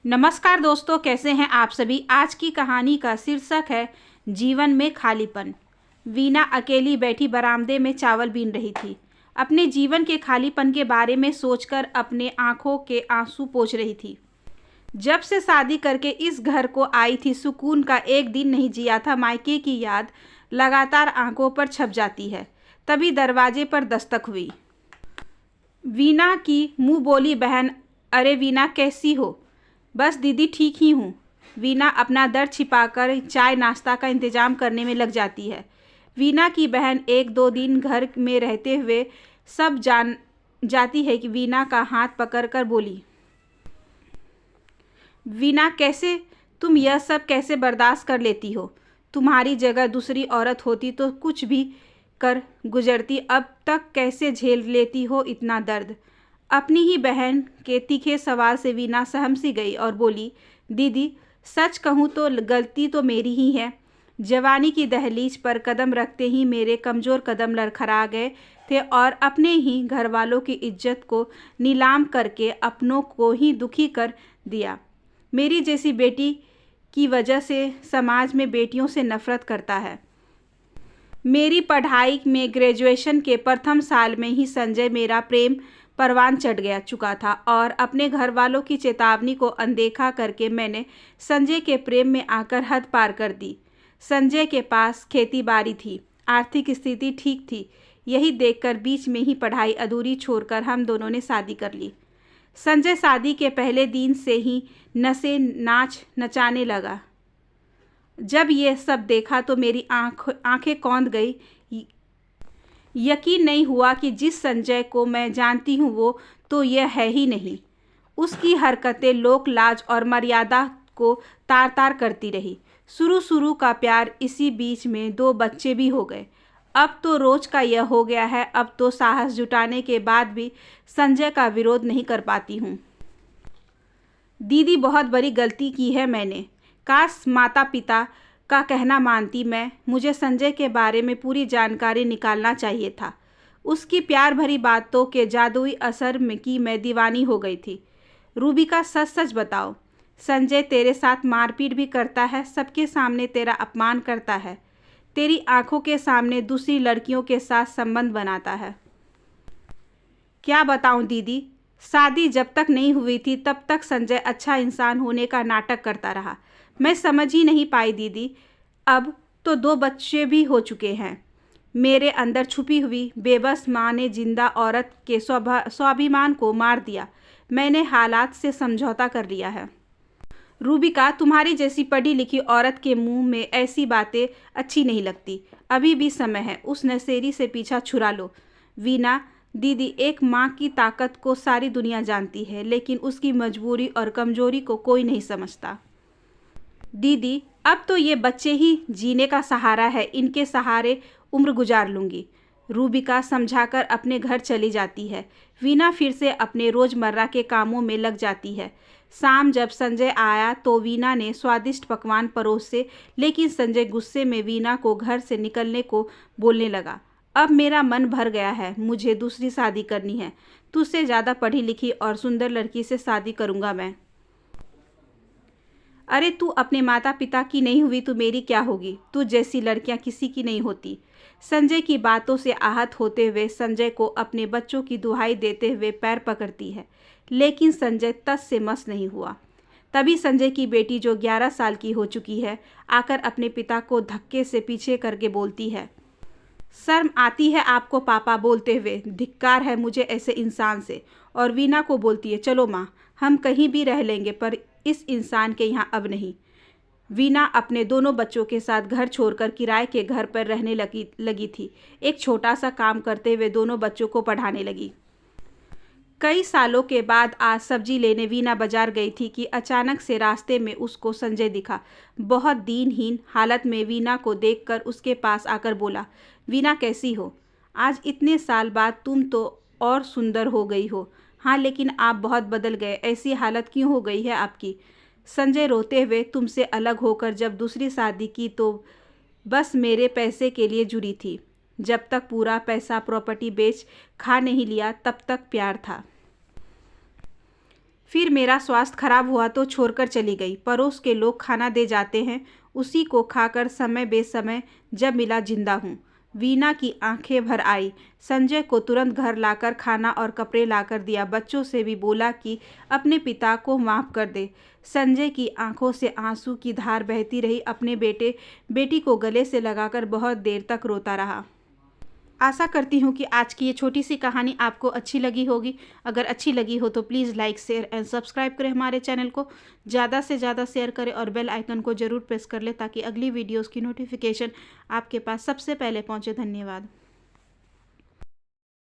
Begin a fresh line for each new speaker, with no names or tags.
नमस्कार दोस्तों, कैसे हैं आप सभी। आज की कहानी का शीर्षक है जीवन में खालीपन। वीना अकेली बैठी बरामदे में चावल बीन रही थी। अपने जीवन के खालीपन के बारे में सोचकर अपने आंखों के आंसू पोंछ रही थी। जब से शादी करके इस घर को आई थी, सुकून का एक दिन नहीं जिया था। मायके की याद लगातार आंखों पर छप जाती है। तभी दरवाजे पर दस्तक हुई। वीना की मुंह बोली बहन। अरे वीना, कैसी हो। बस दीदी, ठीक ही हूँ। वीना अपना दर्द छिपाकर चाय नाश्ता का इंतजाम करने में लग जाती है। वीना की बहन एक दो दिन घर में रहते हुए सब जान जाती है कि वीना का हाथ पकड़कर बोली, वीना कैसे, तुम यह सब कैसे बर्दाश्त कर लेती हो। तुम्हारी जगह दूसरी औरत होती तो कुछ भी कर गुजरती। अब तक कैसे झेल लेती हो इतना दर्द। अपनी ही बहन के तीखे सवाल से वीना सहम सी गई और बोली, दीदी सच कहूँ तो गलती तो मेरी ही है। जवानी की दहलीज पर कदम रखते ही मेरे कमज़ोर कदम लड़खड़ा गए थे और अपने ही घर वालों की इज्जत को नीलाम करके अपनों को ही दुखी कर दिया। मेरी जैसी बेटी की वजह से समाज में बेटियों से नफरत करता है। मेरी पढ़ाई में ग्रेजुएशन के प्रथम साल में ही संजय मेरा प्रेम परवान चढ़ चुका था और अपने घर वालों की चेतावनी को अनदेखा करके मैंने संजय के प्रेम में आकर हद पार कर दी। संजय के पास खेती बाड़ी थी, आर्थिक स्थिति ठीक थी। यही देखकर बीच में ही पढ़ाई अधूरी छोड़कर हम दोनों ने शादी कर ली। संजय शादी के पहले दिन से ही नशे नाच नचाने लगा। जब ये सब देखा तो मेरी आंखें कौंध गई। यकीन नहीं हुआ कि जिस संजय को मैं जानती हूँ वो तो यह है ही नहीं। उसकी हरकतें लोक लाज और मर्यादा को तार तार करती रही। शुरू का प्यार, इसी बीच में 2 बच्चे भी हो गए। अब तो रोज का यह हो गया है। अब तो साहस जुटाने के बाद भी संजय का विरोध नहीं कर पाती हूँ। दीदी, बहुत बड़ी गलती की है मैंने। काश माता पिता का कहना मानती मैं। मुझे संजय के बारे में पूरी जानकारी निकालना चाहिए था। उसकी प्यार भरी बातों के जादुई असर में की मैं दीवानी हो गई थी। रूबिका, सच सच बताओ, संजय तेरे साथ मारपीट भी करता है, सबके सामने तेरा अपमान करता है, तेरी आंखों के सामने दूसरी लड़कियों के साथ संबंध बनाता है। क्या बताऊं दीदी, शादी जब तक नहीं हुई थी तब तक संजय अच्छा इंसान होने का नाटक करता रहा। मैं समझ ही नहीं पाई दीदी। अब तो 2 बच्चे भी हो चुके हैं। मेरे अंदर छुपी हुई बेबस माँ ने जिंदा औरत के स्वाभिमान को मार दिया। मैंने हालात से समझौता कर लिया है। रूबिका, तुम्हारी जैसी पढ़ी लिखी औरत के मुंह में ऐसी बातें अच्छी नहीं लगती। अभी भी समय है, उस नशेड़ी से पीछा छुड़ा लो। वीना दीदी, एक माँ की ताकत को सारी दुनिया जानती है, लेकिन उसकी मजबूरी और कमजोरी को कोई नहीं समझता। दीदी, अब तो ये बच्चे ही जीने का सहारा है, इनके सहारे उम्र गुजार लूँगी। रूबिका समझाकर अपने घर चली जाती है। वीना फिर से अपने रोज़मर्रा के कामों में लग जाती है। शाम जब संजय आया तो वीना ने स्वादिष्ट पकवान परोसे, लेकिन संजय गुस्से में वीना को घर से निकलने को बोलने लगा। अब मेरा मन भर गया है, मुझे दूसरी शादी करनी है। तुझसे ज़्यादा पढ़ी लिखी और सुंदर लड़की से शादी करूँगा मैं। अरे तू अपने माता पिता की नहीं हुई तो मेरी क्या होगी। तू जैसी लड़कियां किसी की नहीं होती। संजय की बातों से आहत होते हुए संजय को अपने बच्चों की दुहाई देते हुए पैर पकड़ती है, लेकिन संजय तस से मस नहीं हुआ। तभी संजय की बेटी जो 11 साल की हो चुकी है आकर अपने पिता को धक्के से पीछे करके बोलती है, शर्म आती है आपको पापा बोलते हुए। धिक्कार है मुझे ऐसे इंसान से। और वीना को बोलती है, चलो माँ, हम कहीं भी रह लेंगे पर इस इंसान के यहाँ अब नहीं। वीना अपने दोनों बच्चों के साथ घर छोड़कर किराए के घर पर रहने लगी थी। एक छोटा सा काम करते हुए दोनों बच्चों को पढ़ाने लगी। कई सालों के बाद आज सब्जी लेने वीना बाजार गई थी कि अचानक से रास्ते में उसको संजय दिखा। बहुत दीनहीन हालत में वीना को देखकर उसके पास आकर बोला, वीना कैसी हो। आज इतने साल बाद तुम तो और सुंदर हो गई हो। हाँ, लेकिन आप बहुत बदल गए। ऐसी हालत क्यों हो गई है आपकी। संजय रोते हुए, तुमसे अलग होकर जब दूसरी शादी की तो बस मेरे पैसे के लिए जुड़ी थी। जब तक पूरा पैसा प्रॉपर्टी बेच खा नहीं लिया तब तक प्यार था। फिर मेरा स्वास्थ्य खराब हुआ तो छोड़कर चली गई। पड़ोस के लोग खाना दे जाते हैं, उसी को खाकर समय बेसमय जब मिला जिंदा हूँ। वीना की आंखें भर आई। संजय को तुरंत घर लाकर खाना और कपड़े लाकर दिया। बच्चों से भी बोला कि अपने पिता को माफ़ कर दे। संजय की आंखों से आंसू की धार बहती रही। अपने बेटी को गले से लगाकर बहुत देर तक रोता रहा। आशा करती हूँ कि आज की ये छोटी सी कहानी आपको अच्छी लगी होगी। अगर अच्छी लगी हो तो please like, share and subscribe करें हमारे चैनल को। ज़्यादा से ज़्यादा शेयर करें और बेल आइकन को ज़रूर प्रेस कर लें ताकि अगली वीडियोज़ की नोटिफिकेशन आपके पास सबसे पहले पहुँचे। धन्यवाद।